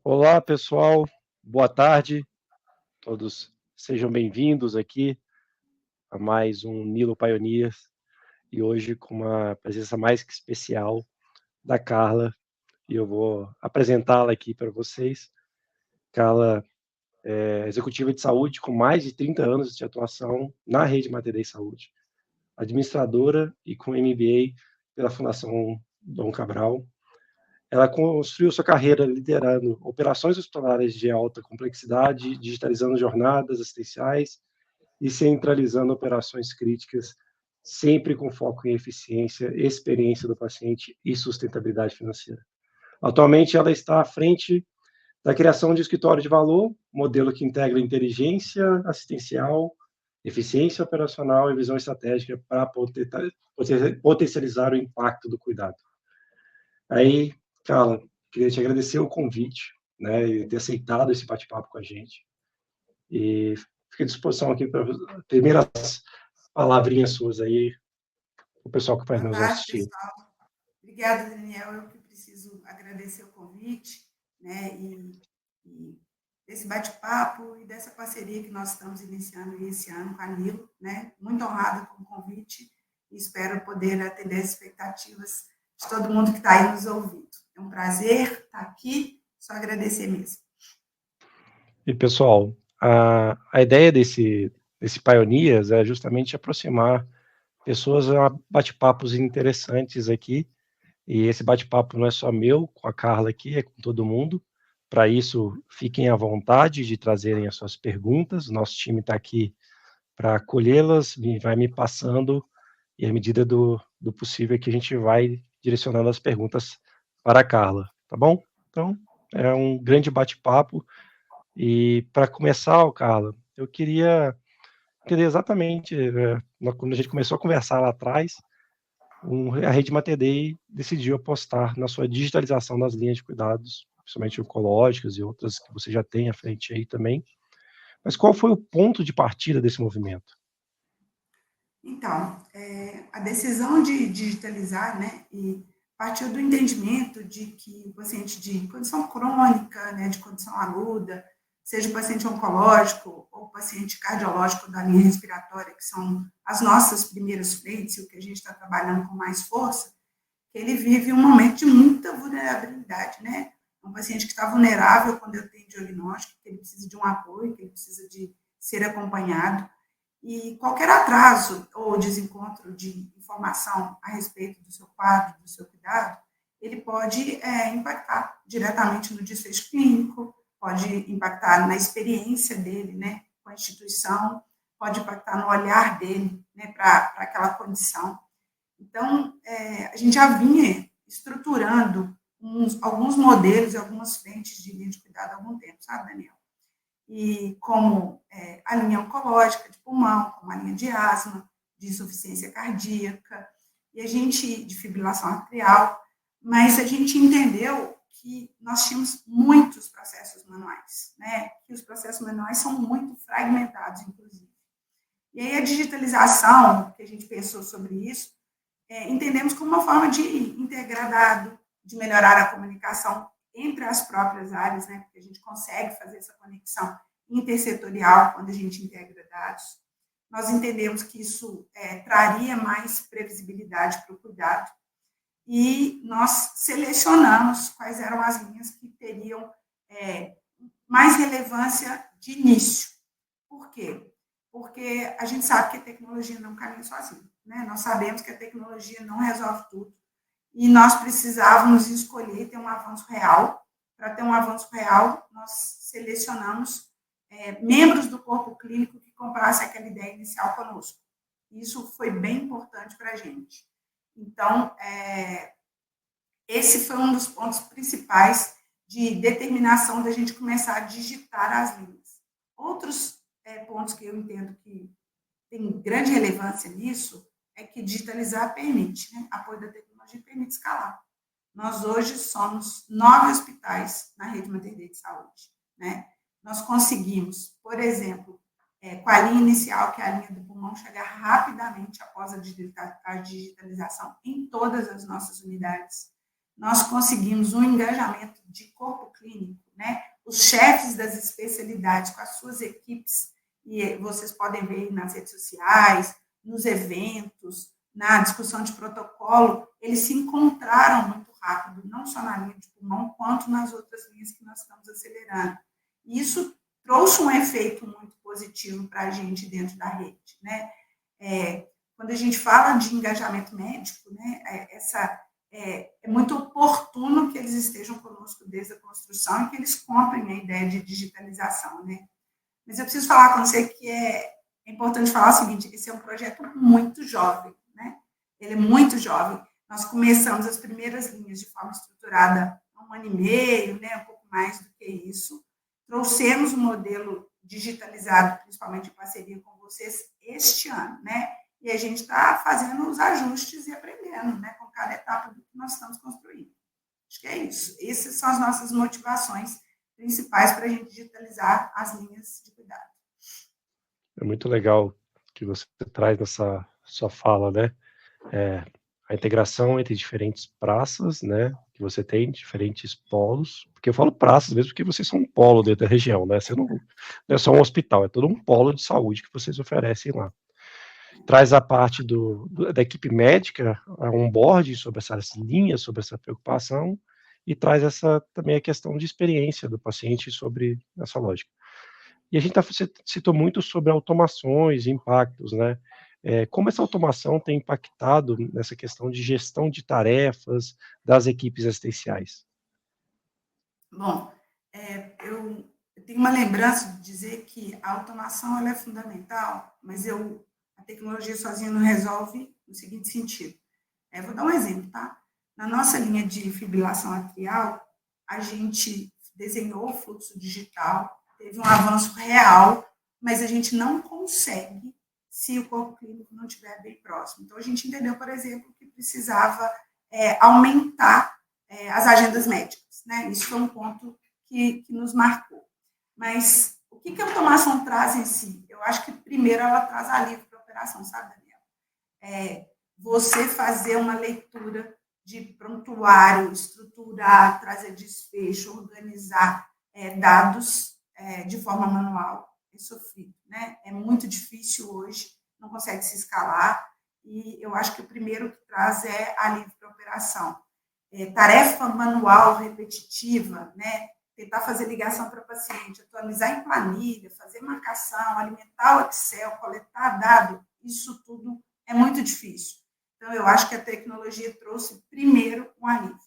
Olá, pessoal. Boa tarde. Todos sejam bem-vindos aqui a mais um Nilo Pioneers e hoje com uma presença mais que especial da Carla e eu vou apresentá-la aqui para vocês. Carla é executiva de saúde com mais de 30 anos de atuação na rede Mater Dei Saúde, administradora e com MBA pela Fundação Dom Cabral. Ela construiu sua carreira liderando operações hospitalares de alta complexidade, digitalizando jornadas assistenciais e centralizando operações críticas, sempre com foco em eficiência, experiência do paciente e sustentabilidade financeira. Atualmente, ela está à frente da criação de escritório de valor, modelo que integra inteligência assistencial, eficiência operacional e visão estratégica para potencializar o impacto do cuidado. Aí, Carla, queria te agradecer o convite, né, e ter aceitado esse bate-papo com a gente. E fico à disposição aqui para as primeiras palavrinhas suas aí, o pessoal que vai Boa nos tarde, assistir. pessoal. Obrigada, Daniel. Eu que preciso agradecer o convite, né, e desse bate-papo e dessa parceria que nós estamos iniciando esse ano com a Nilo, né? Muito honrada com o convite e espero poder atender as expectativas de todo mundo que está aí nos ouvindo. É um prazer estar aqui, só agradecer mesmo. E, pessoal, a ideia desse Pioneers é justamente aproximar pessoas a bate-papos interessantes aqui. E esse bate-papo não é só meu, com a Carla aqui, é com todo mundo. Para isso, fiquem à vontade de trazerem as suas perguntas. Nosso time está aqui para acolhê-las, vai me passando, e à medida do possível que a gente vai direcionando as perguntas para a Carla, tá bom? Então, é um grande bate-papo. E para começar, Carla, eu queria entender exatamente, quando a gente começou a conversar lá atrás, a Rede Mater Dei decidiu apostar na sua digitalização das linhas de cuidados, principalmente oncológicas e outras que você já tem à frente aí também. Mas qual foi o ponto de partida desse movimento? Então, a decisão de digitalizar, né, e partiu do entendimento de que o paciente de condição crônica, né, de condição aguda, seja o paciente oncológico ou o paciente cardiológico da linha respiratória, que são as nossas primeiras frentes, e o que a gente está trabalhando com mais força, que ele vive um momento de muita vulnerabilidade, né? Um paciente que está vulnerável quando eu tenho diagnóstico, que ele precisa de um apoio, que ele precisa de ser acompanhado, e qualquer atraso ou desencontro de informação a respeito do seu quadro, do seu cuidado, ele pode impactar diretamente no desfecho clínico, pode impactar na experiência dele, né, com a instituição, pode impactar no olhar dele, né, para aquela condição. Então, a gente já vinha estruturando alguns modelos e algumas frentes de linha de cuidado há algum tempo, sabe, Daniel? E como a linha oncológica de pulmão, como a linha de asma, de insuficiência cardíaca, e a gente, de fibrilação arterial, mas a gente entendeu que nós tínhamos muitos processos manuais, né? Que os processos manuais são muito fragmentados, inclusive. E aí a digitalização, que a gente pensou sobre isso, entendemos como uma forma de integrar dado, de melhorar a comunicação entre as próprias áreas, né, porque a gente consegue fazer essa conexão intersetorial quando a gente integra dados. Nós entendemos que isso traria mais previsibilidade para o cuidado e nós selecionamos quais eram as linhas que teriam mais relevância de início. Por quê? Porque a gente sabe que a tecnologia não caminha sozinha, né? Nós sabemos que a tecnologia não resolve tudo e nós precisávamos escolher ter um avanço real. Para ter um avanço real, nós selecionamos membros do corpo clínico que comprassem aquela ideia inicial conosco. Isso foi bem importante para a gente. Então, esse foi um dos pontos principais de determinação da gente começar a digitar as linhas. Outros pontos que eu entendo que tem grande relevância nisso é que digitalizar permite, né? Apoio da tecnologia permite escalar. Nós hoje somos 9 hospitais na rede Mater Dei de saúde, né? Nós conseguimos, por exemplo, com a linha inicial, que é a linha do pulmão, chegar rapidamente após a digitalização em todas as nossas unidades. Nós conseguimos um engajamento de corpo clínico né? Os chefes das especialidades com as suas equipes, e vocês podem ver nas redes sociais, nos eventos, na discussão de protocolo, eles se encontraram muito rápido, não só na linha de pulmão, quanto nas outras linhas que nós estamos acelerando. E isso trouxe um efeito muito positivo para a gente dentro da rede, né? Quando a gente fala de engajamento médico, né, é muito oportuno que eles estejam conosco desde a construção e que eles comprem a ideia de digitalização, né? Mas eu preciso falar com você que é importante falar o seguinte: esse é um projeto muito jovem, né? Ele é muito jovem. Nós começamos as primeiras linhas de forma estruturada há 1 ano e meio, né? Um pouco mais do que isso. Trouxemos o modelo digitalizado, principalmente em parceria com vocês, este ano, né? E a gente está fazendo os ajustes e aprendendo, né? Com cada etapa do que nós estamos construindo. Acho que é isso. Essas são as nossas motivações principais para a gente digitalizar as linhas de cuidado. É muito legal que você traz nessa sua fala, né? A integração entre diferentes praças, né? Que você tem, diferentes polos. Porque eu falo praças mesmo porque vocês são um polo dentro da região, né? Você não é só um hospital, é todo um polo de saúde que vocês oferecem lá. Traz a parte da equipe médica, a onboarding sobre essas linhas, sobre essa preocupação, e traz também a questão de experiência do paciente sobre essa lógica. E a gente você citou muito sobre automações e impactos, né? Como essa automação tem impactado nessa questão de gestão de tarefas das equipes assistenciais? Bom, eu tenho uma lembrança de dizer que a automação ela é fundamental, mas a tecnologia sozinha não resolve no seguinte sentido. Vou dar um exemplo, tá? Na nossa linha de fibrilação atrial, a gente desenhou o fluxo digital, teve um avanço real, mas a gente não consegue se o corpo clínico não estiver bem próximo. Então, a gente entendeu, por exemplo, que precisava aumentar as agendas médicas, né? Isso foi um ponto que nos marcou. Mas o que a automação traz em si? Eu acho que, primeiro, ela traz alívio para a operação, sabe, Daniel? Você fazer uma leitura de prontuário, estruturar, trazer desfecho, organizar dados de forma manual, é sofrido, né? É muito difícil hoje, não consegue se escalar, e eu acho que o primeiro que traz é alívio para a operação. Tarefa manual repetitiva, né? Tentar fazer ligação para o paciente, atualizar em planilha, fazer marcação, alimentar o Excel, coletar dado, isso tudo é muito difícil. Então, eu acho que a tecnologia trouxe, primeiro, um alívio.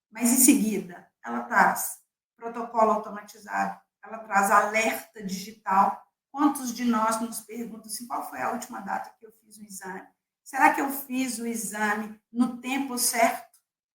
Mas, em seguida, ela traz protocolo automatizado, ela traz alerta digital. Quantos de nós nos perguntam assim, qual foi a última data que eu fiz o exame? Será que eu fiz o exame no tempo certo?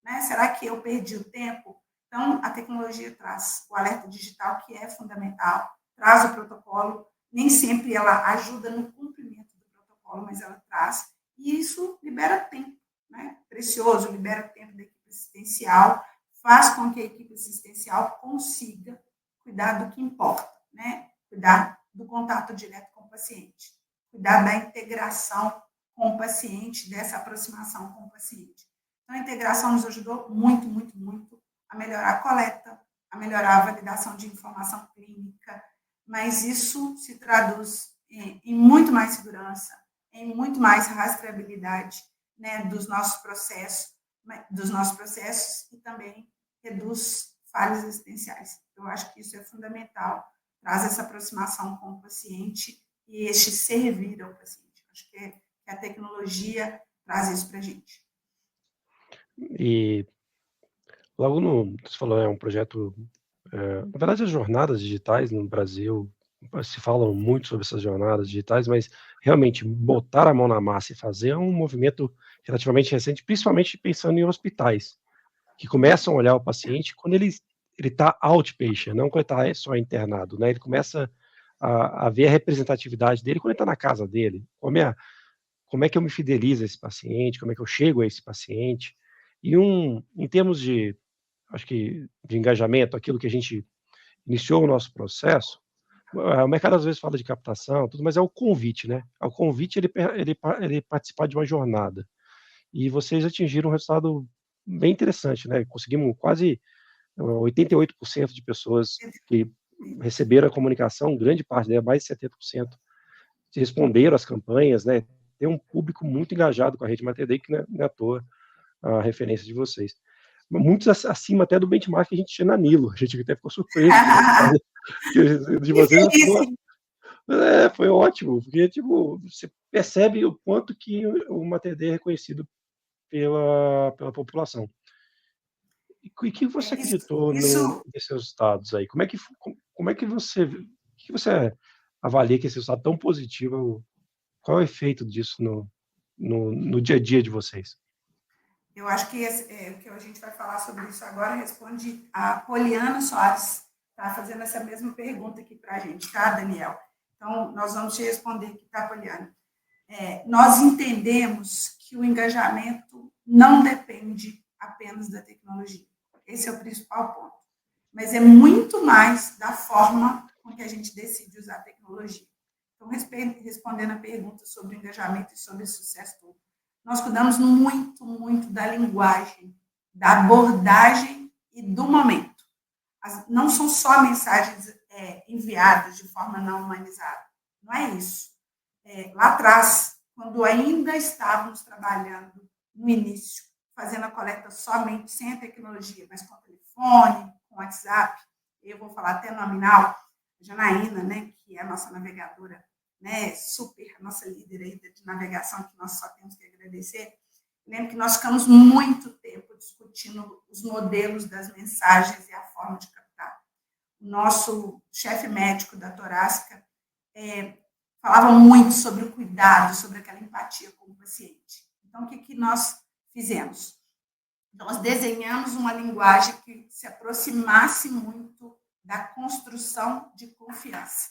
Né? Será que eu perdi o tempo? Então, a tecnologia traz o alerta digital, que é fundamental, traz o protocolo. Nem sempre ela ajuda no cumprimento do protocolo, mas ela traz. E isso libera tempo, né? Precioso, libera tempo da equipe assistencial, faz com que a equipe assistencial consiga cuidar do que importa, né? Cuidar do contato direto com o paciente, cuidar da integração com o paciente, dessa aproximação com o paciente. Então, a integração nos ajudou muito, muito, muito a melhorar a coleta, a melhorar a validação de informação clínica, mas isso se traduz em muito mais segurança, em muito mais rastreabilidade, né, dos nossos processos e também reduz falhas existenciais. Eu acho que isso é fundamental, traz essa aproximação com o paciente e este servir ao paciente. Acho que a tecnologia traz isso para a gente. E logo você falou, é um projeto, na verdade, as jornadas digitais no Brasil, se falam muito sobre essas jornadas digitais, mas realmente botar a mão na massa e fazer é um movimento relativamente recente, principalmente pensando em hospitais, que começam a olhar o paciente quando ele está outpatient, não quando ele está só internado, né? Ele começa a ver a representatividade dele quando ele está na casa dele. Como é que eu me fidelizo a esse paciente? Como é que eu chego a esse paciente? E em termos de, acho que, de engajamento, aquilo que a gente iniciou o nosso processo, o mercado às vezes fala de captação, tudo, mas é o convite, né? O convite ele participar de uma jornada. E vocês atingiram um resultado bem interessante, né? Conseguimos quase 88% de pessoas que receberam a comunicação, grande parte dela, mais de 70%, responderam às campanhas, né? Tem um público muito engajado com a rede Mater Dei, que não é à toa a referência de vocês. Muitos acima até do benchmark que a gente tinha na Nilo. A gente até ficou surpreso com o resultado de vocês. Foi ótimo, porque tipo, você percebe o quanto que o Mater Dei é reconhecido pela população. E que você acreditou nesses resultados aí? Como é que você avalia que esse resultado tão positivo? Qual é o efeito disso no dia a dia de vocês? Eu acho que o que a gente vai falar sobre isso agora responde a Poliana Soares, está fazendo essa mesma pergunta aqui para a gente, tá, Daniel? Então, nós vamos te responder aqui, tá, Poliana? Nós entendemos que o engajamento não depende apenas da tecnologia. Esse é o principal ponto. Mas é muito mais da forma com que a gente decide usar a tecnologia. Então, respondendo a pergunta sobre o engajamento e sobre o sucesso todo, nós cuidamos muito, muito da linguagem, da abordagem e do momento. Não são só mensagens enviadas de forma não humanizada. Não é isso. Lá atrás, quando ainda estávamos trabalhando no início, fazendo a coleta somente sem a tecnologia, mas com o telefone, com o WhatsApp, eu vou falar até nominal, a Janaína, né, que é a nossa navegadora, né, super, a nossa líder aí de navegação, que nós só temos que agradecer. Lembro que nós ficamos muito tempo discutindo os modelos das mensagens e a forma de captar. O nosso chefe médico da torácica falava muito sobre o cuidado, sobre aquela empatia com o paciente. Então, o que nós fizemos? Nós desenhamos uma linguagem que se aproximasse muito da construção de confiança.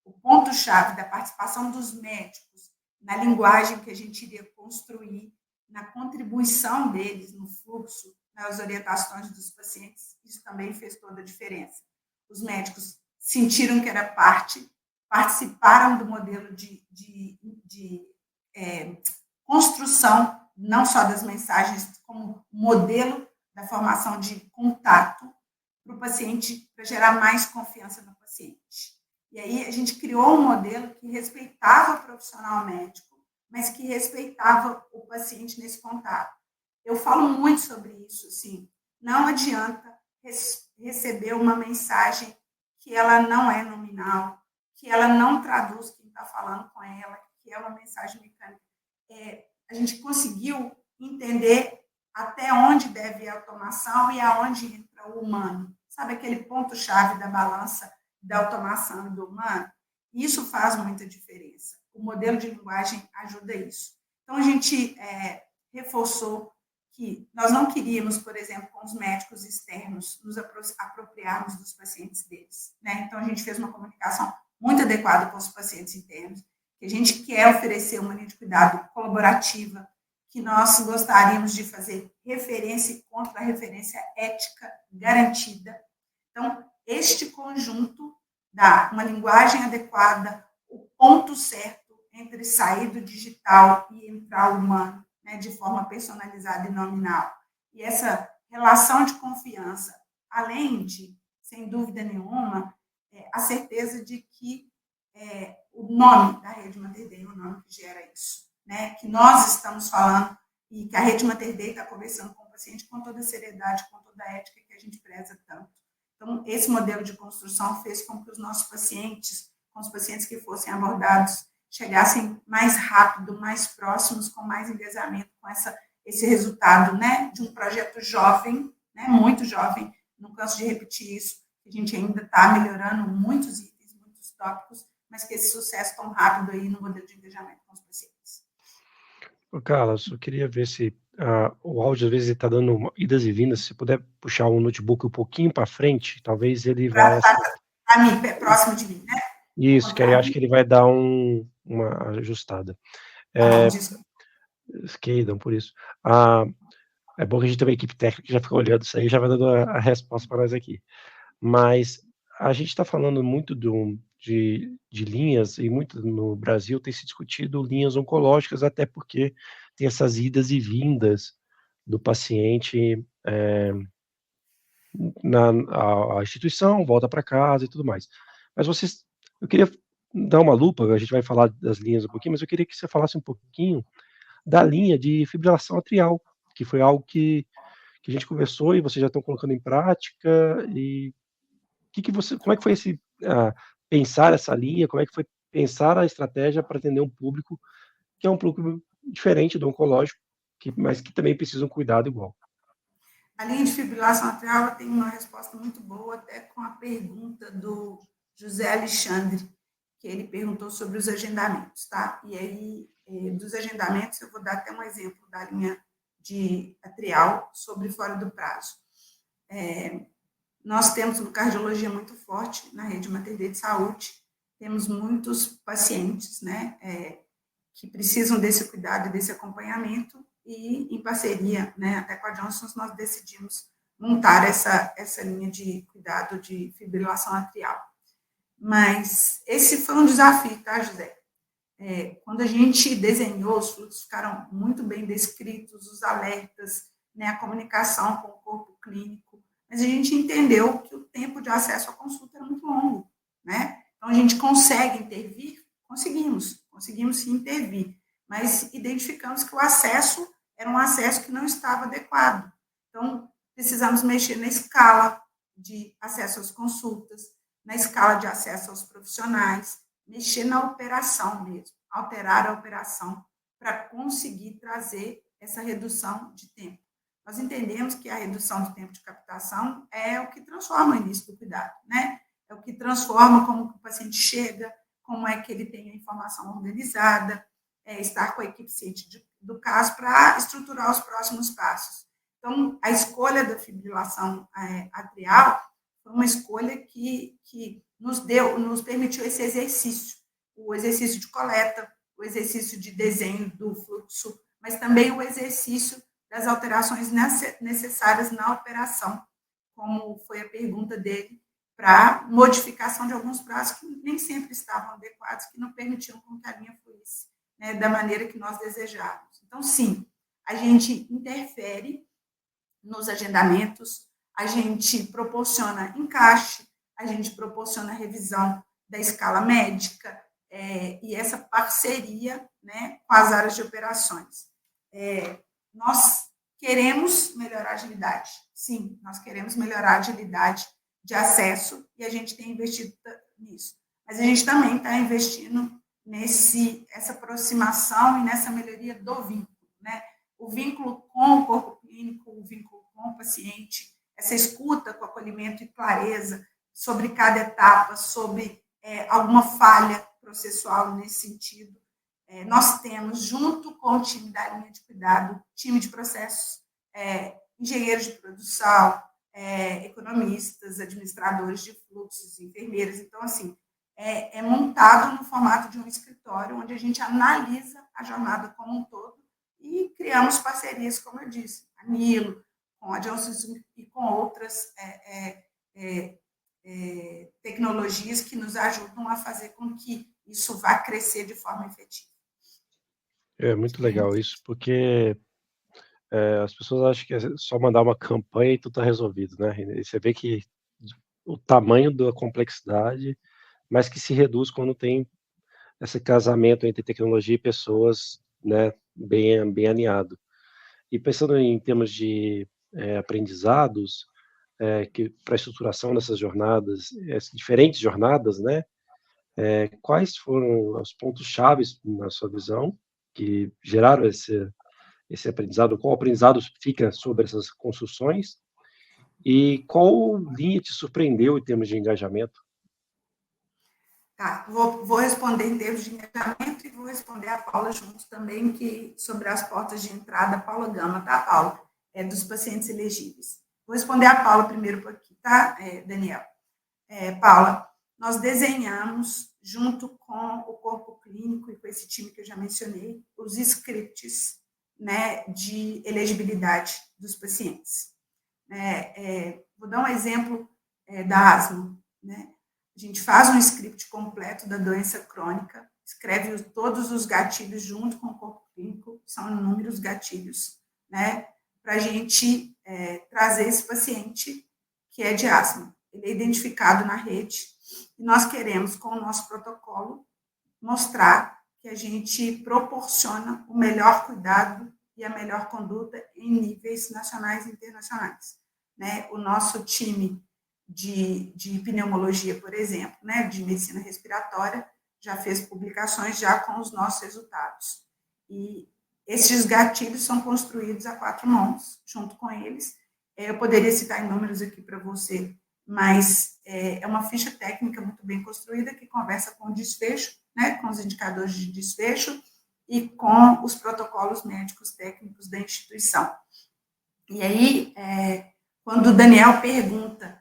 O ponto-chave da participação dos médicos na linguagem que a gente iria construir, na contribuição deles no fluxo, nas orientações dos pacientes, isso também fez toda a diferença. Os médicos sentiram que era parte, participaram do modelo de construção, não só das mensagens, como modelo da formação de contato para o paciente, para gerar mais confiança no paciente. E aí a gente criou um modelo que respeitava o profissional médico, mas que respeitava o paciente nesse contato. Eu falo muito sobre isso, assim, não adianta receber uma mensagem que ela não é nominal, que ela não traduz quem está falando com ela, que é uma mensagem mecânica. A gente conseguiu entender até onde deve ir a automação e aonde entra o humano. Sabe aquele ponto-chave da balança da automação e do humano? Isso faz muita diferença. O modelo de linguagem ajuda isso. Então, a gente reforçou que nós não queríamos, por exemplo, com os médicos externos, nos apropriarmos dos pacientes deles, né? Então, a gente fez uma comunicação muito adequada com os pacientes internos, que a gente quer oferecer uma linha de cuidado colaborativa, que nós gostaríamos de fazer referência e contra-referência ética garantida. Então, este conjunto dá uma linguagem adequada, o ponto certo entre sair do digital e entrar o humano, né, de forma personalizada e nominal. E essa relação de confiança, além de, sem dúvida nenhuma, a certeza de que o nome da Rede Mater Dei é o nome que gera isso, né? Que nós estamos falando e que a Rede Mater Dei está conversando com o paciente com toda a seriedade, com toda a ética que a gente preza tanto. Então, esse modelo de construção fez com que os nossos pacientes, com os pacientes que fossem abordados, chegassem mais rápido, mais próximos, com mais engajamento, com esse resultado, né, de um projeto jovem, né, muito jovem, não canso de repetir isso, a gente ainda está melhorando muitos itens, muitos tópicos, mas que esse sucesso tão rápido aí no modelo de engajamento com os pacientes. Carlos, eu queria ver se o áudio às vezes está dando idas e vindas. Se puder puxar o notebook um pouquinho para frente, talvez ele vai... Para mim, próximo de mim, né? Isso, que aí acho que ele vai dar uma ajustada. Queidam por isso. É bom que a gente tem uma equipe técnica que já fica olhando isso aí, já vai dando a resposta para nós aqui. Mas a gente está falando muito de linhas, e muito no Brasil tem se discutido linhas oncológicas, até porque tem essas idas e vindas do paciente a instituição, volta para casa e tudo mais. Mas eu queria dar uma lupa, a gente vai falar das linhas um pouquinho, mas eu queria que você falasse um pouquinho da linha de fibrilação atrial, que foi algo que a gente conversou e vocês já estão colocando em prática, e como é que foi pensar essa linha, como é que foi pensar a estratégia para atender um público que é um público diferente do oncológico, mas que também precisa um cuidado igual. A linha de fibrilação atrial tem uma resposta muito boa, até com a pergunta do José Alexandre, que ele perguntou sobre os agendamentos, tá? E aí, dos agendamentos, eu vou dar até um exemplo da linha de atrial sobre fora do prazo. Nós temos uma cardiologia muito forte na rede Mater Dei de Saúde, temos muitos pacientes, né, que precisam desse cuidado e desse acompanhamento, e em parceria, né, até com a Johnson, nós decidimos montar essa linha de cuidado de fibrilação atrial. Mas esse foi um desafio, tá, José? Quando a gente desenhou, os fluxos ficaram muito bem descritos, os alertas, né, a comunicação com o corpo clínico, mas a gente entendeu que o tempo de acesso à consulta era muito longo, né? Então, a gente consegue intervir? Conseguimos sim intervir, mas identificamos que o acesso era um acesso que não estava adequado. Então, precisamos mexer na escala de acesso às consultas, na escala de acesso aos profissionais, mexer na operação mesmo, alterar a operação para conseguir trazer essa redução de tempo. Nós entendemos que a redução do tempo de captação é o que transforma o início do cuidado, né? É o que transforma como o paciente chega, como é que ele tem a informação organizada, estar com a equipe ciente do caso para estruturar os próximos passos. Então, a escolha da fibrilação atrial foi uma escolha que nos permitiu esse exercício, o exercício de coleta, o exercício de desenho do fluxo, mas também o exercício das alterações necessárias na operação, como foi a pergunta dele, para modificação de alguns prazos que nem sempre estavam adequados, que não permitiam que a linha fluísse, né, da maneira que nós desejávamos. Então, sim, a gente interfere nos agendamentos, a gente proporciona encaixe, a gente proporciona revisão da escala médica, e essa parceria, né, com as áreas de operações. Nós queremos melhorar a agilidade. Sim, nós queremos melhorar a agilidade de acesso e a gente tem investido nisso. Mas a gente também está investindo essa aproximação e nessa melhoria do vínculo, né? O vínculo com o corpo clínico, o vínculo com o paciente, essa escuta com acolhimento e clareza sobre cada etapa, sobre alguma falha processual nesse sentido. Nós temos, junto com o time da linha de cuidado, time de processos, engenheiros de produção, economistas, administradores de fluxos, enfermeiras. Então, assim, é montado no formato de um escritório, onde a gente analisa a jornada como um todo e criamos parcerias, como eu disse, a Nilo, com a Johnson e com outras tecnologias que nos ajudam a fazer com que isso vá crescer de forma efetiva. É muito legal isso, porque as pessoas acham que é só mandar uma campanha e tudo está resolvido, né? E você vê que o tamanho da complexidade, mas que se reduz quando tem esse casamento entre tecnologia e pessoas, né, bem alinhado. E pensando em termos de aprendizados, que para a estruturação dessas jornadas, diferentes jornadas, né, quais foram os pontos chaves na sua visão que geraram esse aprendizado? Qual aprendizado fica sobre essas construções? E qual linha te surpreendeu em termos de engajamento? Tá, vou responder em termos de engajamento e vou responder a Paula junto também, que sobre as portas de entrada, Paula Gama, tá, Paula? Dos pacientes elegíveis. Vou responder a Paula primeiro por aqui, tá, Daniel? Paula, nós desenhamos, junto com o corpo clínico e com esse time que eu já mencionei, os scripts, né, de elegibilidade dos pacientes. Vou dar um exemplo da asma, né? A gente faz um script completo da doença crônica, escreve todos os gatilhos junto com o corpo clínico, são inúmeros gatilhos, né? Para a gente trazer esse paciente que é de asma. Ele é identificado na rede e nós queremos, com o nosso protocolo, mostrar que a gente proporciona o melhor cuidado e a melhor conduta em níveis nacionais e internacionais. Né? O nosso time de pneumologia, por exemplo, né, de medicina respiratória, já fez publicações já com os nossos resultados. E esses gatilhos são construídos a 4 mãos, junto com eles. Eu poderia citar números aqui para você, mas é uma ficha técnica muito bem construída que conversa com o desfecho, né, com os indicadores de desfecho e com os protocolos médicos técnicos da instituição. E aí, quando o Daniel pergunta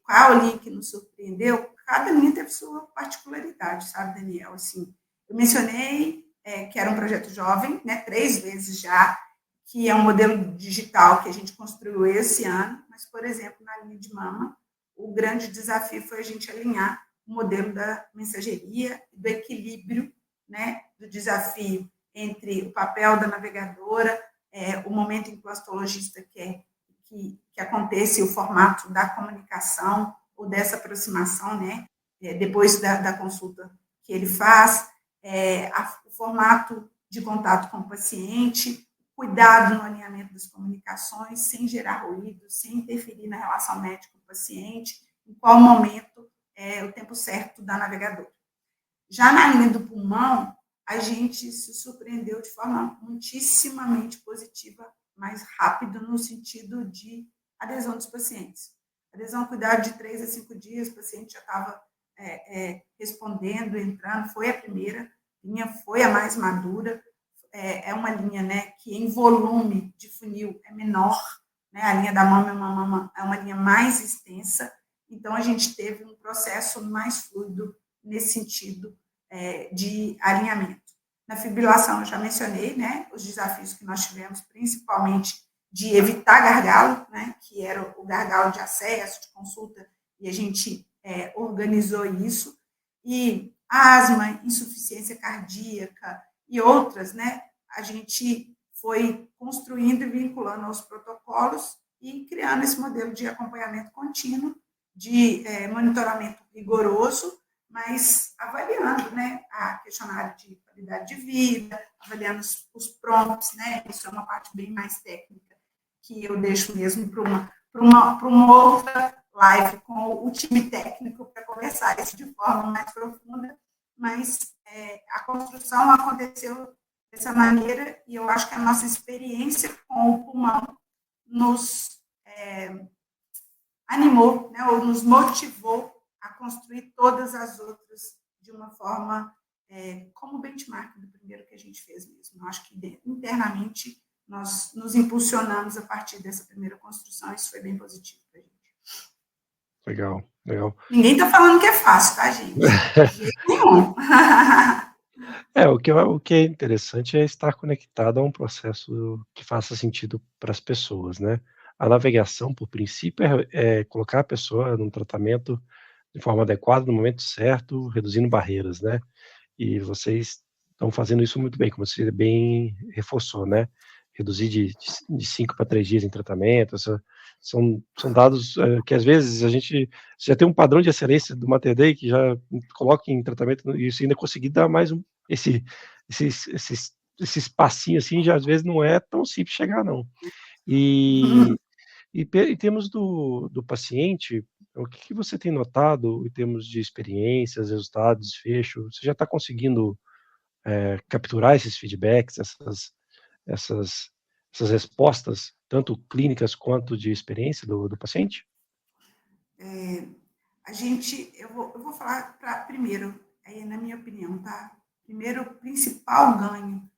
qual linha que nos surpreendeu, cada linha teve sua particularidade, sabe, Daniel? Assim, eu mencionei que era um projeto jovem, né, 3 vezes já, que é um modelo digital que a gente construiu esse ano, mas, por exemplo, na linha de mama, o grande desafio foi a gente alinhar o modelo da mensageria, do equilíbrio, né, do desafio entre o papel da navegadora, o momento em que o astologista quer que aconteça o formato da comunicação ou dessa aproximação, né, depois da consulta que ele faz, o formato de contato com o paciente, cuidado no alinhamento das comunicações, sem gerar ruído, sem interferir na relação médico-paciente, em qual momento é o tempo certo da navegadora. Já na linha do pulmão, a gente se surpreendeu de forma muitíssimamente positiva, mais rápido no sentido de adesão dos pacientes. Adesão ao cuidado de 3 a 5 dias, o paciente já estava respondendo, entrando, foi a primeira linha, foi a mais madura, é uma linha, né, que em volume de funil é menor, né, a linha da mama é uma linha mais extensa, então a gente teve um processo mais fluido nesse sentido de alinhamento. Na fibrilação, eu já mencionei, né, os desafios que nós tivemos, principalmente de evitar gargalo, né, que era o gargalo de acesso, de consulta, e a gente organizou isso, e asma, insuficiência cardíaca e outras, né, a gente foi construindo e vinculando aos protocolos e criando esse modelo de acompanhamento contínuo, de monitoramento rigoroso, mas avaliando, né, a questionário de qualidade de vida, avaliando os prompts, né, isso é uma parte bem mais técnica, que eu deixo mesmo para uma outra live com o time técnico para conversar isso de forma mais profunda, mas a construção aconteceu dessa maneira e eu acho que a nossa experiência com o pulmão nos animou, né, ou nos motivou a construir todas as outras de uma forma como benchmark do primeiro que a gente fez mesmo. Eu acho que internamente nós nos impulsionamos a partir dessa primeira construção, isso foi bem positivo para a gente. Legal, legal. Ninguém está falando que é fácil, tá, gente? De jeito nenhum. O que é interessante é estar conectado a um processo que faça sentido para as pessoas, né. A navegação, por princípio, é colocar a pessoa num tratamento de forma adequada, no momento certo, reduzindo barreiras, né. E vocês estão fazendo isso muito bem, como você bem reforçou, né. Reduzir de 5 para 3 dias em tratamento, são dados, que às vezes a gente já tem um padrão de excelência do Mater Dei que já coloca em tratamento e isso ainda conseguir dar mais esse espacinho, assim, já às vezes não é tão simples chegar não. E em termos do paciente, o que você tem notado em termos de experiências, resultados, desfecho? Você já está conseguindo, capturar esses feedbacks, essas essas respostas, tanto clínicas quanto de experiência do paciente? Eu vou falar primeiro, na minha opinião, tá? Primeiro, o principal ganho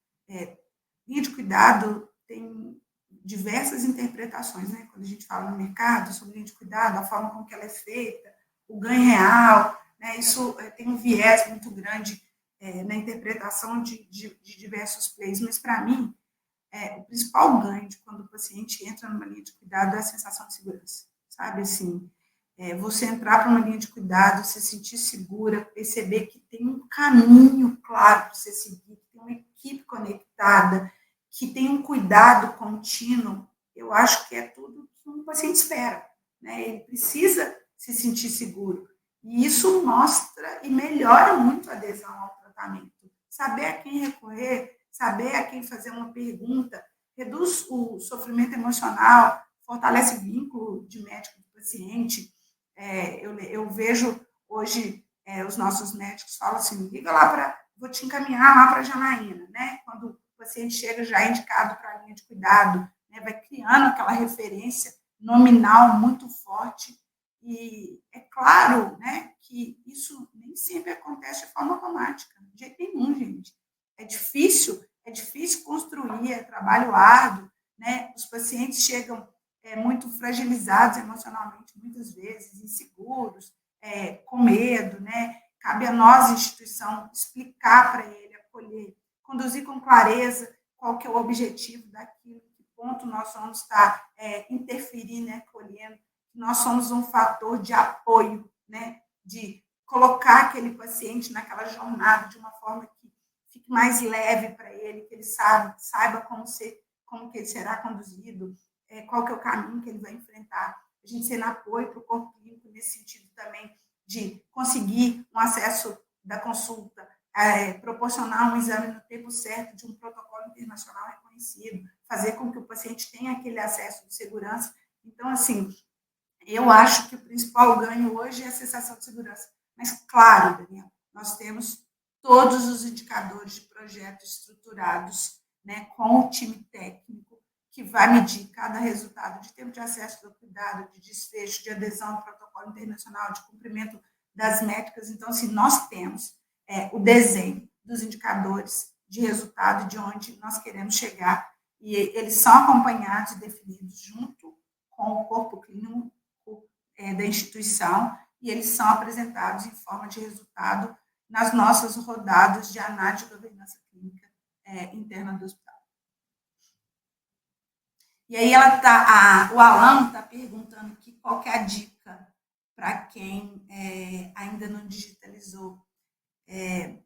linha de cuidado tem diversas interpretações, né? Quando a gente fala no mercado sobre linha de cuidado, a forma como que ela é feita, o ganho real, né? Isso tem um viés muito grande na interpretação de diversos players, mas para mim, o principal ganho de quando o paciente entra numa linha de cuidado é a sensação de segurança, sabe? Assim, você entrar para uma linha de cuidado, se sentir segura, perceber que tem um caminho claro para você seguir, que tem uma equipe conectada, que tem um cuidado contínuo, eu acho que é tudo que um paciente espera, né? Ele precisa se sentir seguro. E isso mostra e melhora muito a adesão ao tratamento. Saber a quem recorrer, saber a quem fazer uma pergunta, reduz o sofrimento emocional, fortalece o vínculo de médico e paciente. Eu vejo hoje os nossos médicos falam assim, liga lá vou te encaminhar lá para a Janaína, né? Quando o paciente chega já indicado para a linha de cuidado, né? Vai criando aquela referência nominal muito forte. E é claro, né, que isso nem sempre acontece de forma automática, de jeito nenhum, gente. É difícil construir, é trabalho árduo, né? Os pacientes chegam muito fragilizados emocionalmente, muitas vezes, inseguros, com medo, né? Cabe a nós, instituição, explicar para ele, acolher, conduzir com clareza qual que é o objetivo daquilo, que ponto nós vamos estar interferindo, acolhendo. Nós somos um fator de apoio, né? De colocar aquele paciente naquela jornada de uma forma que fique mais leve para ele, que ele saiba como que ele será conduzido, qual que é o caminho que ele vai enfrentar. A gente sendo apoio para o corpo clínico nesse sentido também de conseguir um acesso da consulta, proporcionar um exame no tempo certo de um protocolo internacional reconhecido, fazer com que o paciente tenha aquele acesso de segurança. Então, assim, eu acho que o principal ganho hoje é a sensação de segurança. Mas, claro, Daniel, nós temos todos os indicadores de projeto estruturados, né, com o time técnico, que vai medir cada resultado de tempo de acesso ao cuidado, de desfecho, de adesão ao protocolo internacional, de cumprimento das métricas. Então, assim, nós temos o desenho dos indicadores de resultado de onde nós queremos chegar, e eles são acompanhados e definidos junto com o corpo clínico da instituição, e eles são apresentados em forma de resultado nas nossas rodadas de análise de governança clínica interna do hospital. E aí o Alan está perguntando aqui qual que é a dica para quem ainda não digitalizou. Eu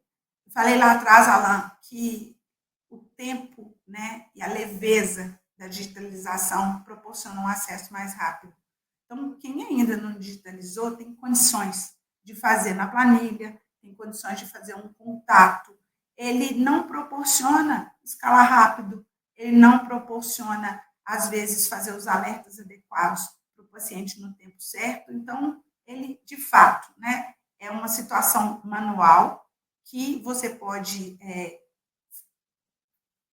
falei lá atrás, Alan, que o tempo, né, e a leveza da digitalização proporcionam um acesso mais rápido. Então, quem ainda não digitalizou tem condições de fazer na planilha, tem condições de fazer um contato. Ele não proporciona escalar rápido, ele não proporciona, às vezes, fazer os alertas adequados para o paciente no tempo certo. Então, ele, de fato, né, é uma situação manual que você pode...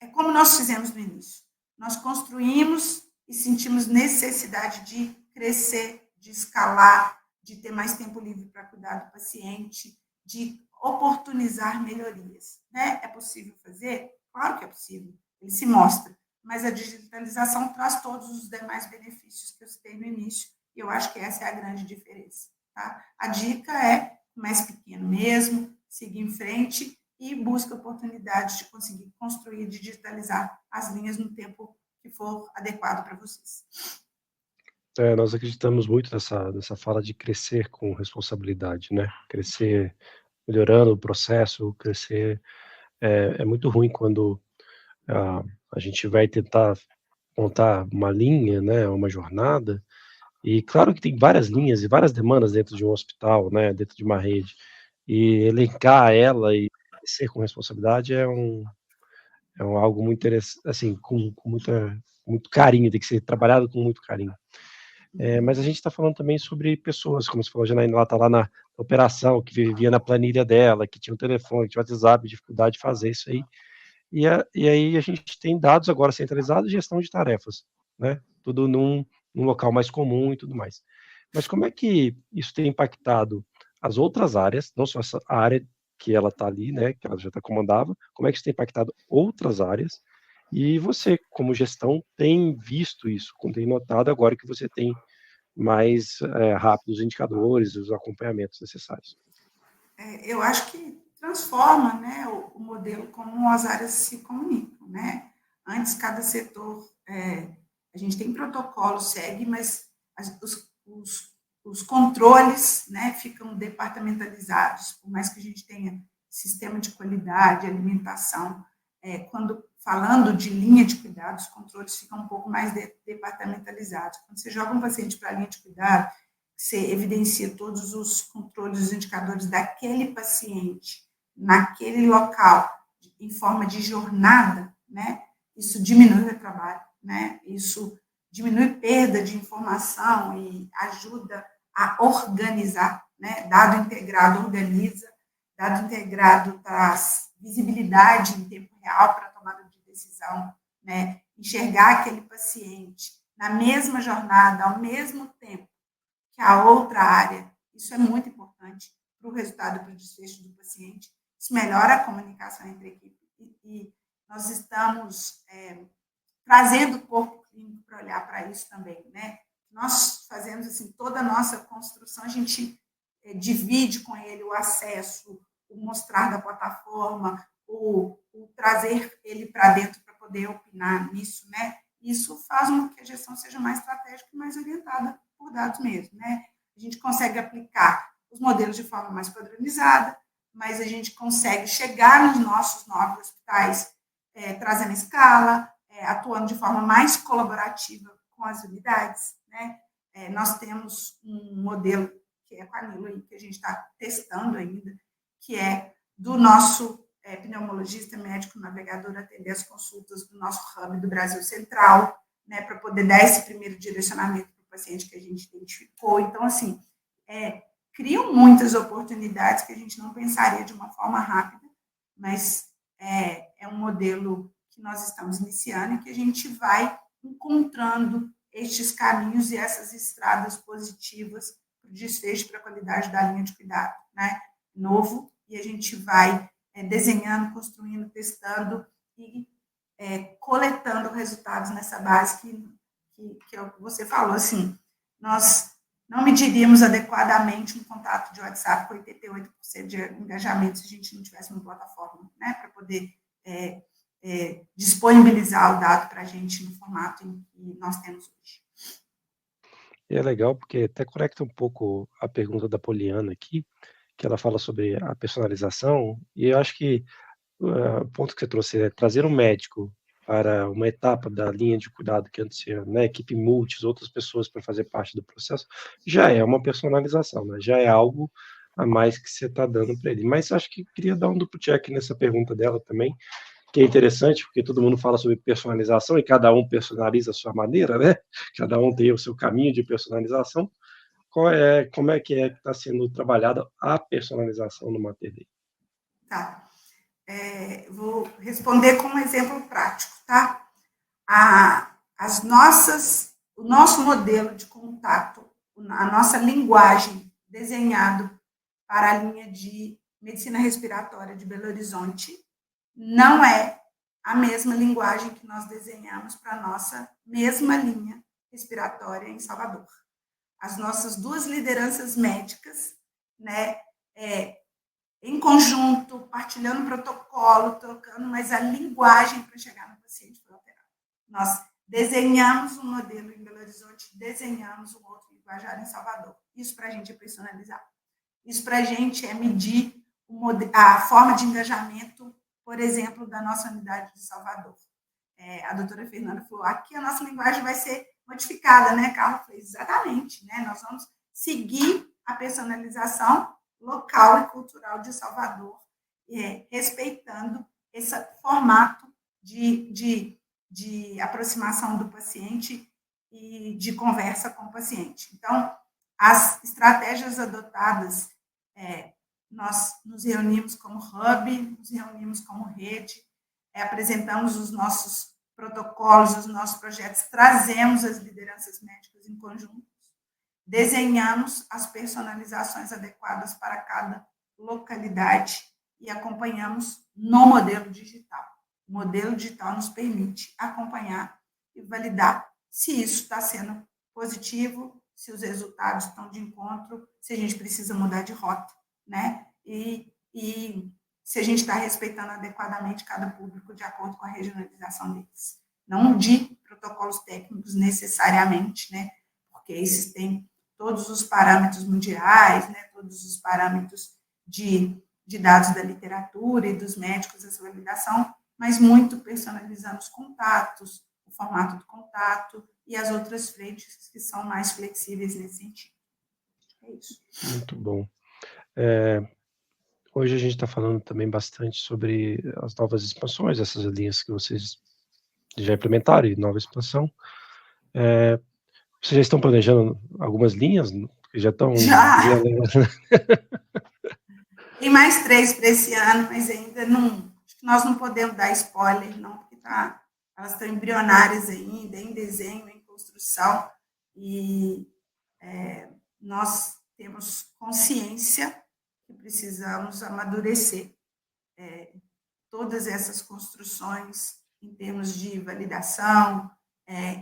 É como nós fizemos no início. Nós construímos e sentimos necessidade de crescer, de escalar, de ter mais tempo livre para cuidar do paciente, de oportunizar melhorias. Né? É possível fazer? Claro que é possível, ele se mostra, mas a digitalização traz todos os demais benefícios que eu citei no início, e eu acho que essa é a grande diferença. Tá? A dica é mais pequeno mesmo, seguir em frente e busca oportunidades de conseguir construir e digitalizar as linhas no tempo que for adequado para vocês. Nós acreditamos muito nessa fala de crescer com responsabilidade, né? Crescer melhorando o processo, crescer. É muito ruim quando a gente vai tentar montar uma linha, né, uma jornada, e claro que tem várias linhas e várias demandas dentro de um hospital, né, dentro de uma rede, e elencar ela e crescer com responsabilidade é algo muito interessante, assim, com muito carinho, tem que ser trabalhado com muito carinho. Mas a gente está falando também sobre pessoas, como você falou, a Janaína está lá na operação, que vivia na planilha dela, que tinha um telefone, que tinha WhatsApp, dificuldade de fazer isso aí. E aí a gente tem dados agora centralizados e gestão de tarefas, né? Tudo num local mais comum e tudo mais. Mas como é que isso tem impactado as outras áreas, não só essa área que ela está ali, né, que ela já comandava, como é que isso tem impactado outras áreas? E você, como gestão, tem visto isso, tem notado agora que você tem mais rápidos indicadores, os acompanhamentos necessários? Eu acho que transforma, né, o modelo como as áreas se comunicam, né? Antes, cada setor, a gente tem protocolo, segue, mas os controles, né, ficam departamentalizados, por mais que a gente tenha sistema de qualidade, alimentação, quando falando de linha de cuidado, os controles ficam um pouco mais departamentalizados. Quando você joga um paciente para a linha de cuidado, você evidencia todos os controles, os indicadores daquele paciente, naquele local, em forma de jornada, né? Isso diminui o retrabalho, né? Isso diminui perda de informação e ajuda a organizar, né? Dado integrado organiza, dado integrado traz visibilidade em tempo real para a tomada de decisão, né? Enxergar aquele paciente na mesma jornada, ao mesmo tempo que a outra área, isso é muito importante para o resultado, para o desfecho do paciente. Isso melhora a comunicação entre a equipe e nós estamos trazendo o corpo clínico para olhar para isso também, né? Nós fazemos assim toda a nossa construção, a gente divide com ele o acesso, o mostrar da plataforma, o trazer ele para dentro para poder opinar nisso, né? Isso faz com que a gestão seja mais estratégica e mais orientada por dados mesmo, né? A gente consegue aplicar os modelos de forma mais padronizada, mas a gente consegue chegar nos nossos 9 hospitais trazendo escala, atuando de forma mais colaborativa com as unidades, né? Nós temos um modelo que é com a Nilo aí, que a gente está testando ainda, que é do nosso pneumologista médico navegador atender as consultas do nosso hub do Brasil Central, né, para poder dar esse primeiro direcionamento para o paciente que a gente identificou. Então, assim, criam muitas oportunidades que a gente não pensaria de uma forma rápida, mas é um modelo que nós estamos iniciando e que a gente vai encontrando estes caminhos e essas estradas positivas para o desfecho, para a qualidade da linha de cuidado, né? Novo, e a gente vai desenhando, construindo, testando e coletando resultados nessa base que é o que você falou, assim, nós não mediríamos adequadamente um contato de WhatsApp com 88% de engajamento se a gente não tivesse uma plataforma, né, para poder disponibilizar o dado para a gente no formato em que nós temos hoje. E é legal porque até conecta um pouco a pergunta da Poliana aqui, que ela fala sobre a personalização, e eu acho que o ponto que você trouxe é trazer um médico para uma etapa da linha de cuidado que antes tinha, né, equipe multis, outras pessoas para fazer parte do processo, já é uma personalização, né? Já é algo a mais que você está dando para ele. Mas acho que queria dar um duplo check nessa pergunta dela também, que é interessante, porque todo mundo fala sobre personalização e cada um personaliza a sua maneira, né? Cada um tem o seu caminho de personalização. Como é que está sendo trabalhada a personalização no Mater? Tá. Vou responder com um exemplo prático, tá? O nosso modelo de contato, a nossa linguagem desenhado para a linha de medicina respiratória de Belo Horizonte não é a mesma linguagem que nós desenhamos para a nossa mesma linha respiratória em Salvador. As nossas 2 lideranças médicas, né, em conjunto, partilhando protocolo, trocando, mas a linguagem para chegar no paciente foi alterada. Nós desenhamos um modelo em Belo Horizonte, desenhamos um outro linguajar em Salvador. Isso para a gente é personalizar. Isso para a gente é medir a forma de engajamento, por exemplo, da nossa unidade de Salvador. A doutora Fernanda falou, aqui a nossa linguagem vai ser modificada, né, Carla? Falei, exatamente, né? Nós vamos seguir a personalização local e cultural de Salvador, respeitando esse formato de aproximação do paciente e de conversa com o paciente. Então, as estratégias adotadas, nós nos reunimos como hub, nos reunimos como rede, apresentamos os nossos protocolos, os nossos projetos, trazemos as lideranças médicas em conjunto, desenhamos as personalizações adequadas para cada localidade e acompanhamos no modelo digital. O modelo digital nos permite acompanhar e validar se isso está sendo positivo, se os resultados estão de encontro, se a gente precisa mudar de rota, né? E se a gente está respeitando adequadamente cada público de acordo com a regionalização deles. Não de protocolos técnicos necessariamente, né? Porque esses têm todos os parâmetros mundiais, né? Todos os parâmetros de dados da literatura e dos médicos, essa validação mas muito personalizando os contatos, o formato do contato e as outras frentes que são mais flexíveis nesse sentido. É isso. Muito bom. Hoje a gente está falando também bastante sobre as novas expansões, essas linhas que vocês já implementaram e nova expansão. Vocês já estão planejando algumas linhas? Que já estão... Já! Tem mais 3 para esse ano, mas ainda não... Acho que nós não podemos dar spoiler, não, porque elas estão embrionárias ainda, em desenho, em construção, e nós temos consciência que precisamos amadurecer todas essas construções em termos de validação,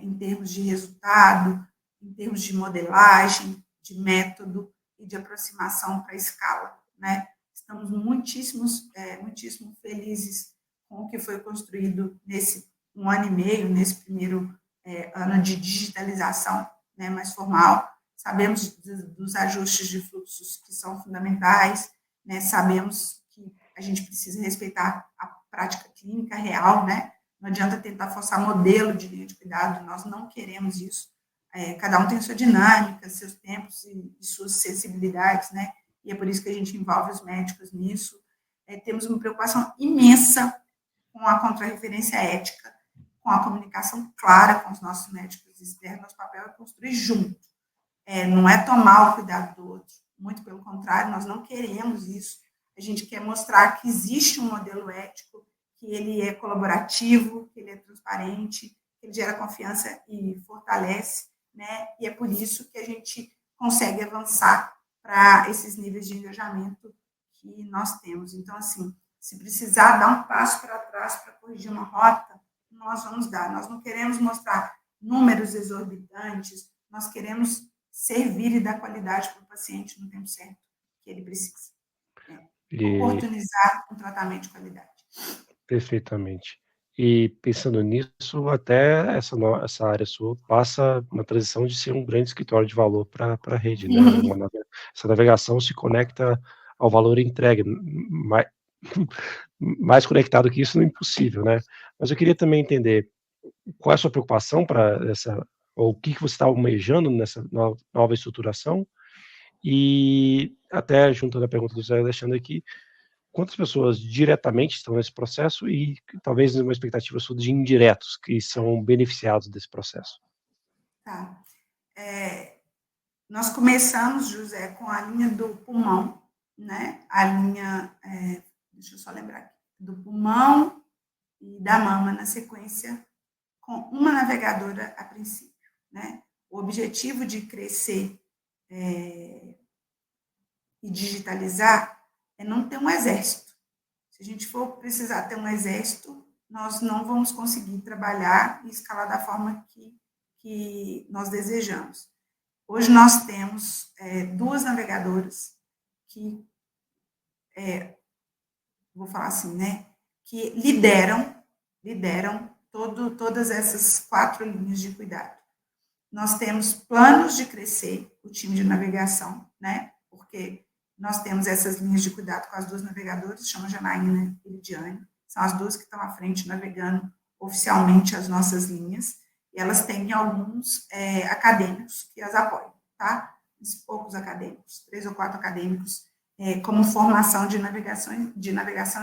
em termos de resultado, em termos de modelagem, de método e de aproximação para a escala, né? Estamos muitíssimo felizes com o que foi construído nesse 1 ano e meio, nesse primeiro ano de digitalização, né, mais formal. Sabemos dos ajustes de fluxos que são fundamentais, né? Sabemos que a gente precisa respeitar a prática clínica real, né? Não adianta tentar forçar modelo de linha de cuidado, nós não queremos isso. Cada um tem sua dinâmica, seus tempos e suas sensibilidades, né? E é por isso que a gente envolve os médicos nisso. Temos uma preocupação imensa com a contrarreferência ética, com a comunicação clara com os nossos médicos externos. Nosso papel é construir junto. Não é tomar o cuidado do outro. Muito pelo contrário, nós não queremos isso. A gente quer mostrar que existe um modelo ético, que ele é colaborativo, que ele é transparente, que ele gera confiança e fortalece, né? E é por isso que a gente consegue avançar para esses níveis de engajamento que nós temos. Então, assim, se precisar dar um passo para trás para corrigir uma rota, nós vamos dar. Nós não queremos mostrar números exorbitantes, nós queremos servir e dar qualidade para o paciente no tempo certo que ele precisa. Oportunizar um tratamento de qualidade. Perfeitamente. E pensando nisso, até essa área sua passa uma transição de ser um grande escritório de valor para a rede, né? Essa navegação se conecta ao valor entregue, mais conectado que isso não é impossível, né? Mas eu queria também entender qual é a sua preocupação para essa, ou o que você está almejando nessa nova estruturação, e até juntando a pergunta do Zé Alexandre aqui, quantas pessoas diretamente estão nesse processo e talvez uma expectativa sua de indiretos que são beneficiados desse processo? Tá. Nós começamos, José, com a linha do pulmão, né? A linha, deixa eu só lembrar aqui, do pulmão e da mama na sequência, com uma navegadora a princípio, né? O objetivo de crescer e digitalizar é não ter um exército. Se a gente for precisar ter um exército, nós não vamos conseguir trabalhar e escalar da forma que nós desejamos. Hoje nós temos 2 navegadoras que, vou falar assim, né, que lideram todas essas 4 linhas de cuidado. Nós temos planos de crescer o time de navegação, né, porque nós temos essas linhas de cuidado com as 2 navegadoras, chama Janaína e Lidiane, são as 2 que estão à frente navegando oficialmente as nossas linhas, e elas têm alguns acadêmicos que as apoiam, tá? Poucos acadêmicos, 3 ou 4 acadêmicos, como formação de navegação,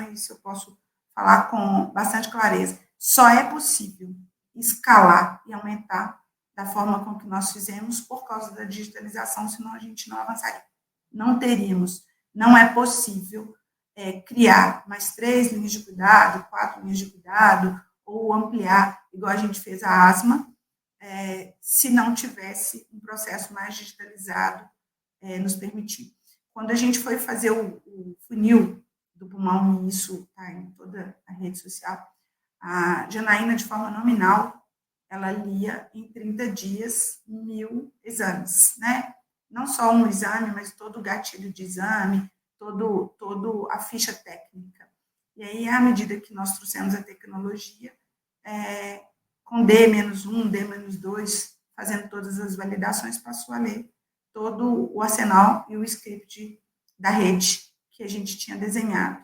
e isso eu posso falar com bastante clareza. Só é possível escalar e aumentar da forma com que nós fizemos por causa da digitalização, senão a gente não avançaria. Não teríamos, não é possível criar mais 3 linhas de cuidado, 4 linhas de cuidado, ou ampliar, igual a gente fez a asma, se não tivesse um processo mais digitalizado nos permitindo. Quando a gente foi fazer o funil do pulmão, e isso está em toda a rede social, a Janaína, de forma nominal, ela lia em 30 dias 1000 exames, né? Não só um exame, mas todo o gatilho de exame, todo a ficha técnica. E aí, à medida que nós trouxemos a tecnologia, com D-1, D-2, fazendo todas as validações, passou a ler todo o arsenal e o script da rede que a gente tinha desenhado.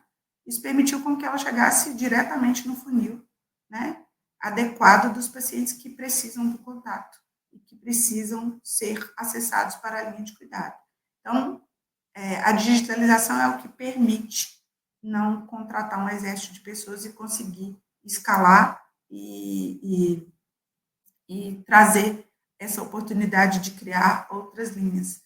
Isso permitiu com que ela chegasse diretamente no funil, né, adequado dos pacientes que precisam do contato e que precisam ser acessados para a linha de cuidado. Então, a digitalização é o que permite não contratar um exército de pessoas e conseguir escalar e trazer essa oportunidade de criar outras linhas.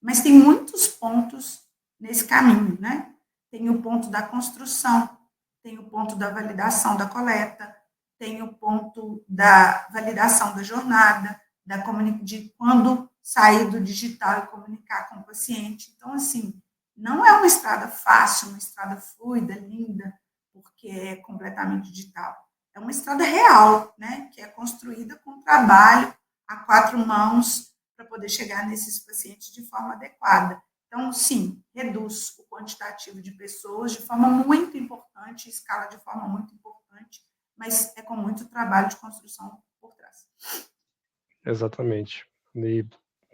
Mas tem muitos pontos nesse caminho, né? Tem o ponto da construção, tem o ponto da validação da coleta, tem o ponto da validação da jornada, de quando sair do digital e comunicar com o paciente. Então, assim, não é uma estrada fácil, uma estrada fluida, linda, porque é completamente digital. É uma estrada real, né, que é construída com trabalho a 4 mãos para poder chegar nesses pacientes de forma adequada. Então, sim, reduz o quantitativo de pessoas de forma muito importante, escala de forma muito importante, mas é com muito trabalho de construção por trás. Exatamente. E,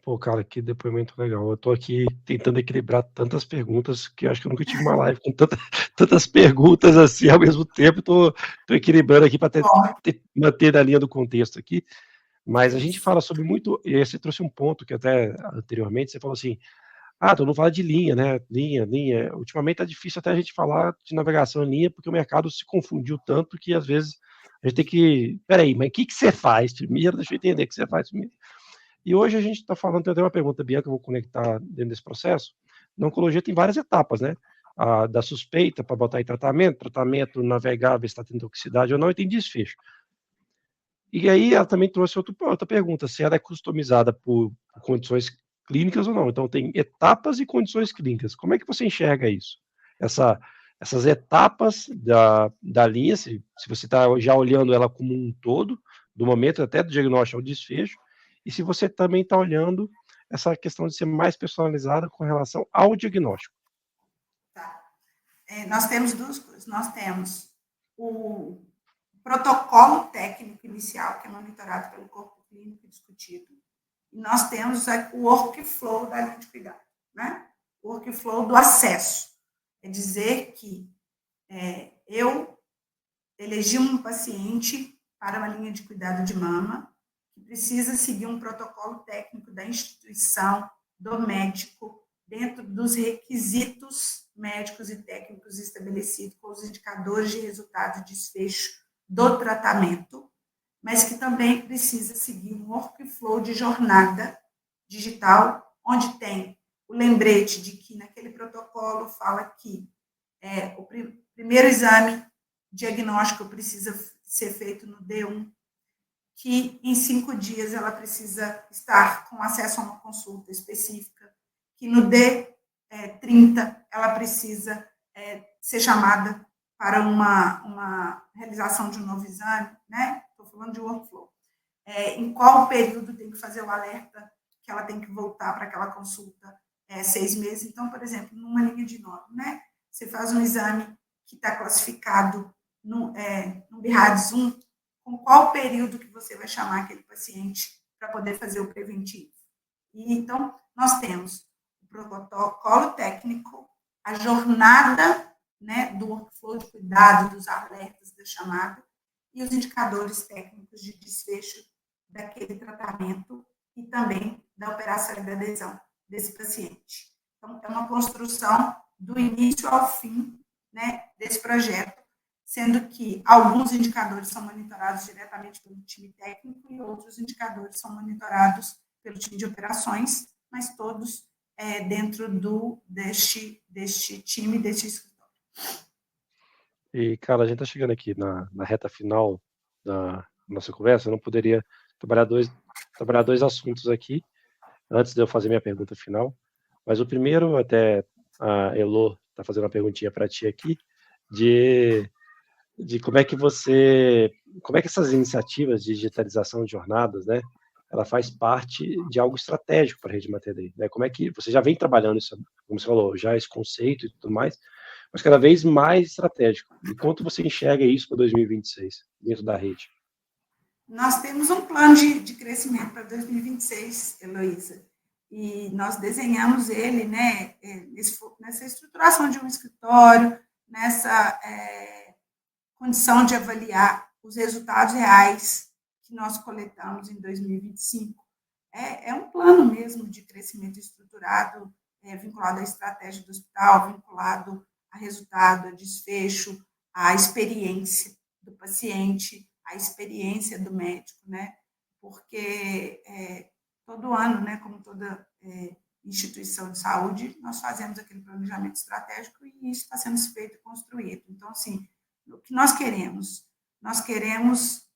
pô, cara, que depoimento legal. Eu tô aqui tentando equilibrar tantas perguntas que eu acho que eu nunca tive uma live com tantas perguntas assim ao mesmo tempo. Tô equilibrando aqui para manter a linha do contexto aqui. Mas a gente fala sobre muito. E você trouxe um ponto que até anteriormente você falou assim: todo mundo fala de linha, né? Linha. Ultimamente tá difícil até a gente falar de navegação em linha, porque o mercado se confundiu tanto que às vezes a gente tem que. Peraí, mas o que você faz primeiro? Deixa eu entender o que você faz primeiro. E hoje a gente está falando, tem até uma pergunta, Bianca, que eu vou conectar dentro desse processo. Na oncologia tem várias etapas, né? Da suspeita para botar em tratamento, navegar, ver se está tendo toxicidade ou não, e tem desfecho. E aí ela também trouxe outra pergunta, se ela é customizada por condições clínicas ou não. Então tem etapas e condições clínicas. Como é que você enxerga isso? Essas etapas da linha, se você está já olhando ela como um todo, do momento até do diagnóstico ao desfecho, e se você também está olhando essa questão de ser mais personalizada com relação ao diagnóstico. Tá. Nós temos duas coisas. Nós temos o protocolo técnico inicial, que é monitorado pelo corpo clínico e discutido, e nós temos o workflow da linha de cuidado, né? O workflow do acesso. É dizer que eu elegi um paciente para uma linha de cuidado de mama, que precisa seguir um protocolo técnico da instituição, do médico, dentro dos requisitos médicos e técnicos estabelecidos com os indicadores de resultado e desfecho do tratamento, mas que também precisa seguir um workflow de jornada digital, onde tem o lembrete de que naquele protocolo fala que o primeiro exame diagnóstico precisa ser feito no D1, que em 5 dias ela precisa estar com acesso a uma consulta específica, que no D30 ela precisa ser chamada para uma realização de um novo exame, né? Estou falando de workflow. Em qual período tem que fazer o alerta que ela tem que voltar para aquela consulta 6 meses. Então, por exemplo, numa linha de 9, né? Você faz um exame que está classificado no BIRADS 1, com qual período que você vai chamar aquele paciente para poder fazer o preventivo. E, então, nós temos o protocolo técnico, a jornada, né, do workflow de cuidado, dos alertas, da chamada, e os indicadores técnicos de desfecho daquele tratamento e também da operação e da adesão desse paciente. Então, é uma construção do início ao fim, né, desse projeto, sendo que alguns indicadores são monitorados diretamente pelo time técnico e outros indicadores são monitorados pelo time de operações, mas todos dentro deste time, deste escritório. E, cara, a gente está chegando aqui na reta final da nossa conversa. Eu não poderia trabalhar dois assuntos aqui antes de eu fazer minha pergunta final. Mas o primeiro, até a Elo está fazendo uma perguntinha para ti aqui, de como é que essas iniciativas de digitalização de jornadas, né, ela faz parte de algo estratégico para a rede Mater Dei, né? Como é que você já vem trabalhando isso, como você falou, já esse conceito e tudo mais, mas cada vez mais estratégico. E quanto você enxerga isso para 2026 dentro da rede? Nós temos um plano de crescimento para 2026, Heloísa, e nós desenhamos ele, né, nessa estruturação de um escritório, nessa condição de avaliar os resultados reais que nós coletamos em 2025. É um plano mesmo de crescimento estruturado, vinculado à estratégia do hospital, vinculado a resultado, a desfecho, à experiência do paciente, à experiência do médico, né? Porque todo ano, né, como toda instituição de saúde, nós fazemos aquele planejamento estratégico e isso está sendo feito e construído. Então, assim, o que nós queremos? Nós queremos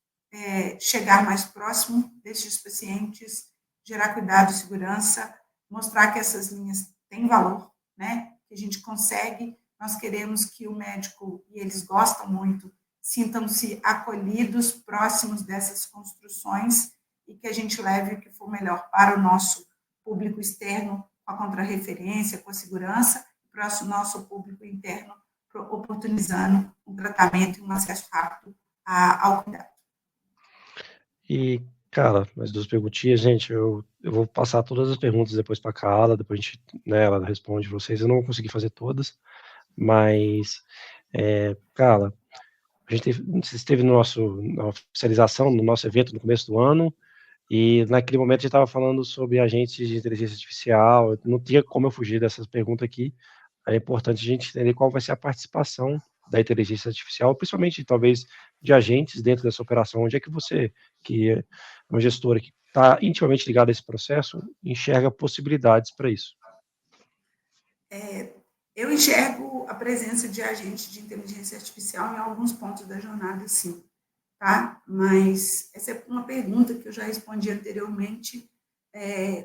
chegar mais próximo desses pacientes, gerar cuidado e segurança, mostrar que essas linhas têm valor, né? Que a gente consegue. Nós queremos que o médico, e eles gostam muito, sintam-se acolhidos, próximos dessas construções e que a gente leve o que for melhor para o nosso público externo, com a contrarreferência, com a segurança, para o nosso público interno, oportunizando um tratamento e um acesso rápido ao cuidado. E, cara, mais duas perguntinhas, gente. Eu vou passar todas as perguntas depois para a Carla, depois a gente, né, ela responde vocês. Eu não vou conseguir fazer todas, mas, Carla, você esteve na oficialização, no nosso evento no começo do ano, e naquele momento a gente estava falando sobre agentes de inteligência artificial. Não tinha como eu fugir dessas perguntas aqui. É importante a gente entender qual vai ser a participação da inteligência artificial, principalmente, talvez, de agentes dentro dessa operação. Onde é que você, que é uma gestora que está intimamente ligada a esse processo, enxerga possibilidades para isso? Eu enxergo a presença de agentes de inteligência artificial em alguns pontos da jornada, sim, tá? Mas essa é uma pergunta que eu já respondi anteriormente,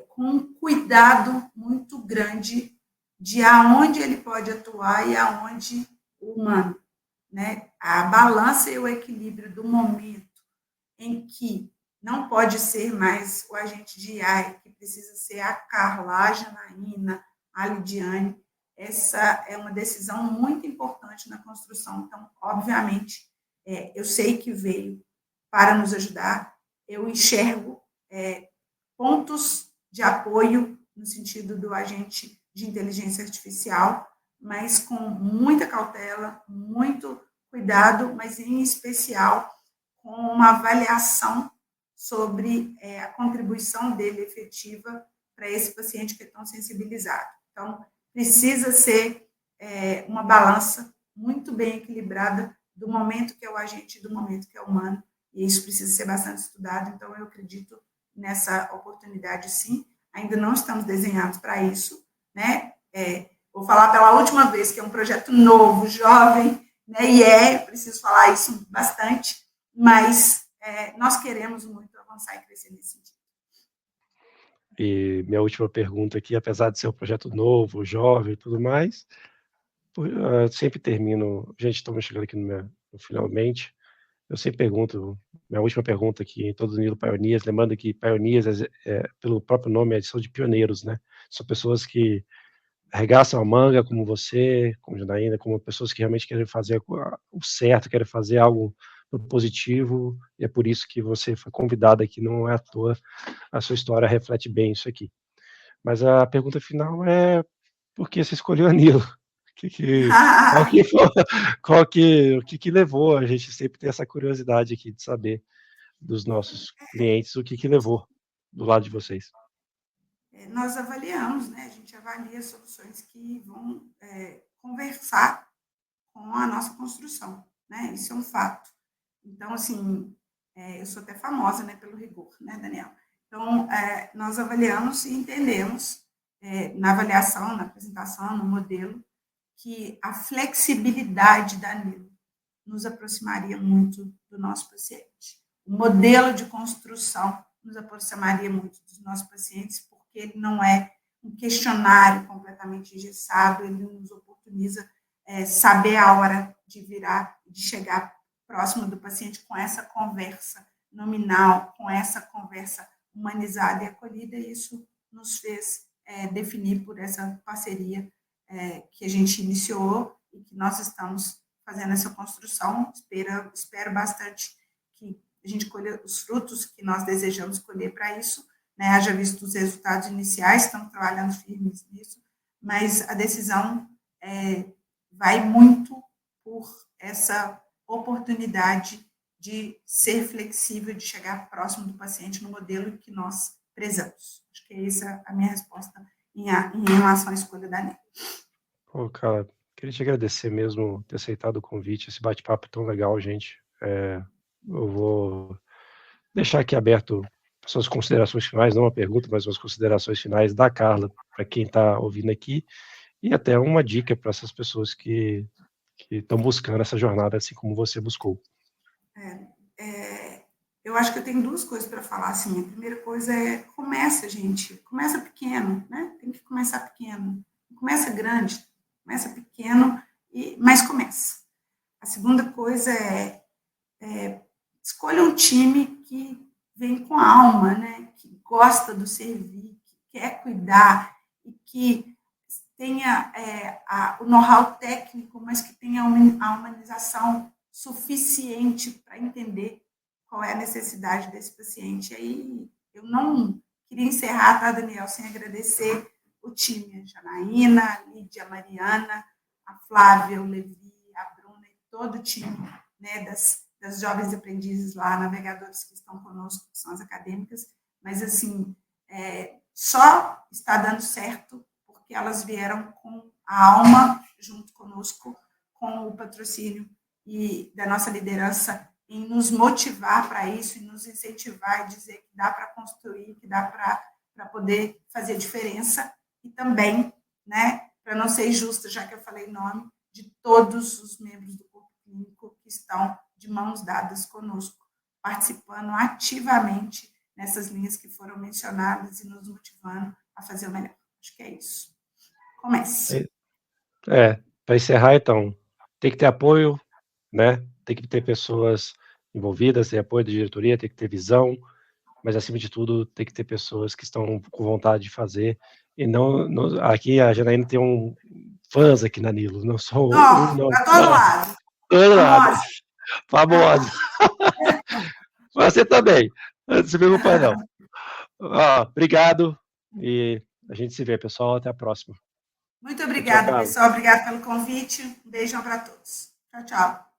com um cuidado muito grande de aonde ele pode atuar e aonde o humano, né? A balança e o equilíbrio do momento em que não pode ser mais o agente de AI, que precisa ser a Carla, a Janaína, a Lidiane. Essa é uma decisão muito importante na construção. Então, obviamente, eu sei que veio para nos ajudar, eu enxergo pontos de apoio no sentido do agente de inteligência artificial, mas com muita cautela, muito cuidado, mas em especial com uma avaliação sobre a contribuição dele efetiva para esse paciente que é tão sensibilizado. Então, precisa ser uma balança muito bem equilibrada do momento que é o agente e do momento que é o humano, e isso precisa ser bastante estudado. Então, eu acredito nessa oportunidade, sim. Ainda não estamos desenhados para isso, né? Vou falar pela última vez que é um projeto novo, jovem, né? E preciso falar isso bastante, mas nós queremos muito avançar e crescer nesse sentido. E minha última pergunta aqui, apesar de ser um projeto novo, jovem e tudo mais, sempre termino, gente, estamos chegando aqui no finalmente, eu sempre pergunto, minha última pergunta aqui em todo o Nilo Pioneers, lembrando que Pioneers, pelo próprio nome, são de pioneiros, né? São pessoas que arregaçam a manga, como você, como Janaína, como pessoas que realmente querem fazer o certo, querem fazer algo positivo, e é por isso que você foi convidada aqui, não é à toa, a sua história reflete bem isso aqui. Mas a pergunta final é, por que você escolheu a Nilo? O que levou a gente sempre ter essa curiosidade aqui de saber dos nossos clientes, o que levou do lado de vocês? Nós avaliamos, né? A gente avalia soluções que vão conversar com a nossa construção, né? Isso é um fato. Então, assim, eu sou até famosa, né, pelo rigor, né, Daniel? Então, nós avaliamos e entendemos, na avaliação, na apresentação, no modelo, que a flexibilidade da Nilo nos aproximaria muito do nosso paciente. O modelo de construção nos aproximaria muito dos nossos pacientes, porque ele não é um questionário completamente engessado, ele nos oportuniza saber a hora de virar, de chegar próximo do paciente com essa conversa nominal, com essa conversa humanizada e acolhida, e isso nos fez definir por essa parceria que a gente iniciou e que nós estamos fazendo essa construção. Espero bastante que a gente colha os frutos que nós desejamos colher para isso, né, haja visto os resultados iniciais, estamos trabalhando firmes nisso, mas a decisão vai muito por essa oportunidade de ser flexível, de chegar próximo do paciente no modelo que nós prezamos. Acho que essa é a minha resposta em relação à escolha da NEM. Pô, cara, queria te agradecer mesmo ter aceitado o convite, esse bate-papo tão legal, gente. Eu vou deixar aqui aberto suas considerações finais, não uma pergunta, mas umas considerações finais da Carla, para quem está ouvindo aqui, e até uma dica para essas pessoas que estão buscando essa jornada, assim como você buscou. Eu acho que eu tenho duas coisas para falar, assim. A primeira coisa começa, gente. Começa pequeno, né? Tem que começar pequeno. Não começa grande, começa pequeno, mas começa. A segunda coisa escolha um time que vem com alma, né? Que gosta do servir, que quer cuidar e que tenha o know-how técnico, mas que tenha a humanização suficiente para entender qual é a necessidade desse paciente. Aí eu não queria encerrar, tá, Daniel, sem agradecer o time, a Janaína, a Lídia, a Mariana, a Flávia, o Levi, a Bruna e todo o time, né, das jovens aprendizes lá, navegadores que estão conosco, que são as acadêmicas, mas, assim, só está dando certo porque elas vieram com a alma junto conosco, com o patrocínio e da nossa liderança em nos motivar para isso, em nos incentivar e dizer que dá para construir, que dá para poder fazer diferença, e também, né, para não ser injusta, já que eu falei nome, de todos os membros do corpo clínico que estão de mãos dadas conosco, participando ativamente nessas linhas que foram mencionadas e nos motivando a fazer o melhor. Acho que é isso. Comece. Para encerrar, então, tem que ter apoio, né? Tem que ter pessoas envolvidas, ter apoio da diretoria, tem que ter visão, mas, acima de tudo, tem que ter pessoas que estão com vontade de fazer. E não aqui a Janaína tem fãs aqui na Nilo, não sou não. Para todo lado. Todo lado. Famosa. Você também. Não se preocupa, não. Obrigado e a gente se vê, pessoal. Até a próxima. Muito obrigada, pessoal. Obrigada pelo convite. Um beijão para todos. Tchau, tchau.